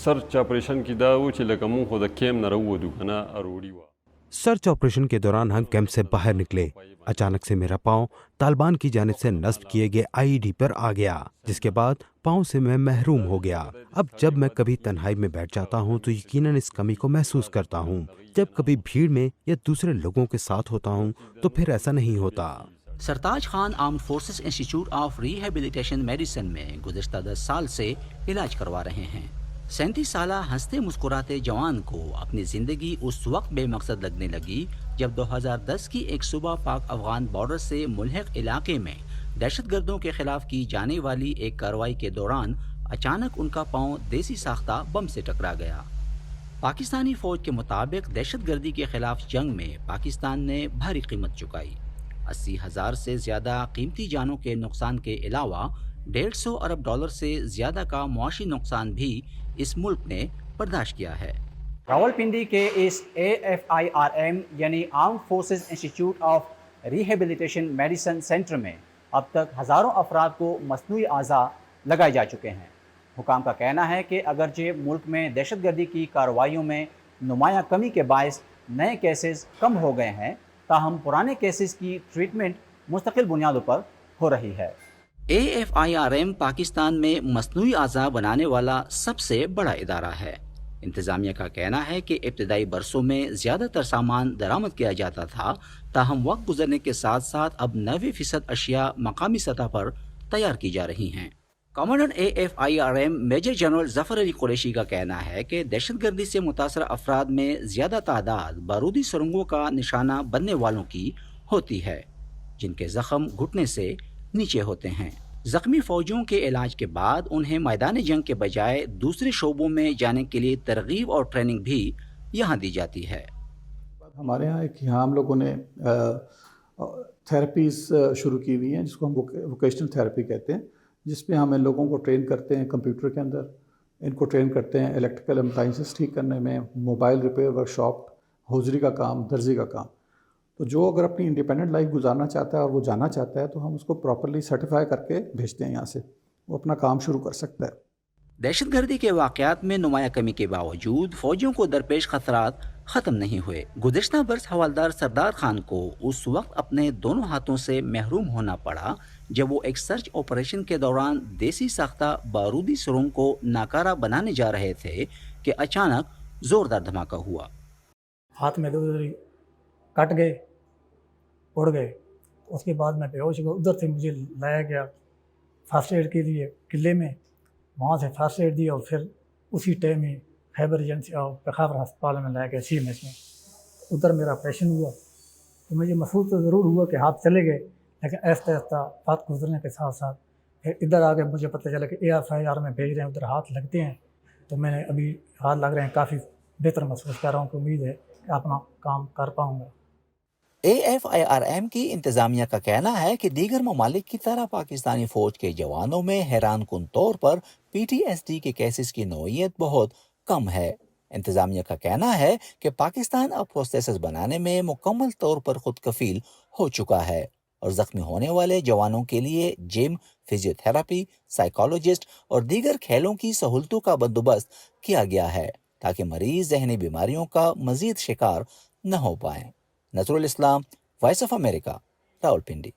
Search operation کې دا و چې لکه مونږ خو د کیم نه راووتو که نه اروړي وه. سرچ آپریشن کے دوران ہم کیمپ سے باہر نکلے. اچانک سے میرا پاؤں طالبان کی جانب سے نصب کیے گئے آئی ڈی پر آ گیا، جس کے بعد پاؤں سے میں محروم ہو گیا. اب جب میں کبھی تنہائی میں بیٹھ جاتا ہوں تو یقیناً اس کمی کو محسوس کرتا ہوں. جب کبھی بھیڑ میں یا دوسرے لوگوں کے ساتھ ہوتا ہوں تو پھر ایسا نہیں ہوتا. Sartaj Khan armed forces institute of rehabilitation medicine میں گزشتہ 10 سال سے علاج کروا رہے ہیں. 37 سالہ ہنستے مسکراتے جوان کو اپنی زندگی اس وقت بے مقصد لگنے لگی جب 2010 کی ایک صبح پاک افغان بارڈر سے ملحق علاقے میں دہشت گردوں کے خلاف کی جانے والی ایک کارروائی کے دوران اچانک ان کا پاؤں دیسی ساختہ بم سے ٹکرا گیا. پاکستانی فوج کے مطابق دہشت گردی کے خلاف جنگ میں پاکستان نے بھاری قیمت چکائی. 80,000 سے زیادہ قیمتی جانوں کے نقصان کے علاوہ 150 ارب ڈالر سے زیادہ کا معاشی نقصان بھی اس ملک نے برداشت کیا ہے. راولپنڈی کے اس AFIRM یعنی armed forces institute of rehabilitation medicine centre میں اب تک ہزاروں افراد کو مصنوعی اعضاء لگائے جا چکے ہیں. حکام کا کہنا ہے کہ اگرچہ ملک میں دہشت گردی کی کارروائیوں میں نمایاں کمی کے باعث نئے کیسز کم ہو گئے ہیں، تاہم پرانے کیسز کی ٹریٹمنٹ مستقل بنیادوں پر ہو رہی ہے. AFIRM پاکستان میں مصنوعی اعضاء بنانے والا سب سے بڑا ادارہ ہے. انتظامیہ کا کہنا ہے کہ ابتدائی برسوں میں زیادہ تر سامان درآمد کیا جاتا تھا، تاہم وقت گزرنے کے ساتھ ساتھ اب 90% اشیاء مقامی سطح پر تیار کی جا رہی ہیں. کمانڈر AFIRM میجر جنرل ظفر علی قریشی کا کہنا ہے کہ دہشت گردی سے متاثرہ افراد میں زیادہ تعداد بارودی سرنگوں کا نشانہ بننے والوں کی ہوتی ہے، جن کے زخم گھٹنے سے نیچے ہوتے ہیں. زخمی فوجیوں کے علاج کے بعد انہیں میدان جنگ کے بجائے دوسرے شعبوں میں جانے کے لیے ترغیب اور ٹریننگ بھی یہاں دی جاتی ہے. ہمارے یہاں ہم لوگوں نے تھیراپیز شروع کی ہوئی ہیں جس کو ہم ووکیشنل تھیراپی کہتے ہیں، جس میں ہم ان لوگوں کو ٹرین کرتے ہیں کمپیوٹر کے اندر، ان کو ٹرین کرتے ہیں الیکٹریکل اپلائنسز ٹھیک کرنے میں، mobile repair work shop, hosiery کا کام، درزی کا کام. تو جو اگر اپنی انڈیپینڈنٹ لائف گزارنا چاہتا ہے اور وہ جانا چاہتا ہے تو ہم اس کو پراپرلی سرٹیفائی کر کے بھیجتے ہیں یہاں سے، وہ اپنا کام شروع کر سکتا ہے. دہشت گردی کے واقعات میں نمایاں کمی کے باوجود فوجیوں کو درپیش خطرات ختم نہیں ہوئے. گزشتہ برس حوالدار سردار خان کو اس وقت اپنے دونوں ہاتھوں سے محروم ہونا پڑا جب وہ ایک سرچ آپریشن کے دوران دیسی ساختہ بارودی سرنگ کو ناکارہ بنانے جا رہے تھے کہ اچانک زوردار دھماکہ ہوا. ہاتھ میں کٹ گئے، اڑ گئے. اس کے بعد میں بے ہوش ہوا. ادھر سے مجھے لایا گیا فرسٹ ایڈ کے لیے قلعے میں، وہاں سے فرسٹ ایڈ دی اور پھر اسی ٹائم ہی خیبر ایجنسی اور پخاور ہسپتال میں لایا گیا CMS میں. ادھر میرا آپریشن ہوا تو مجھے محسوس تو ضرور ہوا کہ ہاتھ چلے گئے، لیکن آہستہ آہستہ وقت گزرنے کے ساتھ ساتھ پھر ادھر آ کے مجھے پتہ چلا کہ AFIR میں بھیج رہے ہیں، ادھر ہاتھ لگتے ہیں. تو میں نے ابھی ہاتھ لگ رہے ہیں، کافی بہتر محسوس کر رہا ہوں کہ امید ہے کہ اپنا کام کر پاؤں گا. AFIRM کی انتظامیہ کا کہنا ہے کہ دیگر ممالک کی طرح پاکستانی فوج کے جوانوں میں حیران کن طور پر PTSD کے کیسز کی نوعیت بہت کم ہے. انتظامیہ کا کہنا ہے کہ پاکستان اب پروسیسز بنانے میں مکمل طور پر خود کفیل ہو چکا ہے اور زخمی ہونے والے جوانوں کے لیے جم، فزیو تھراپی، سائیکالوجسٹ اور دیگر کھیلوں کی سہولتوں کا بندوبست کیا گیا ہے تاکہ مریض ذہنی بیماریوں کا مزید شکار نہ ہو پائیں. نظر الاسلام، وائس آف امریکہ، راولپنڈی.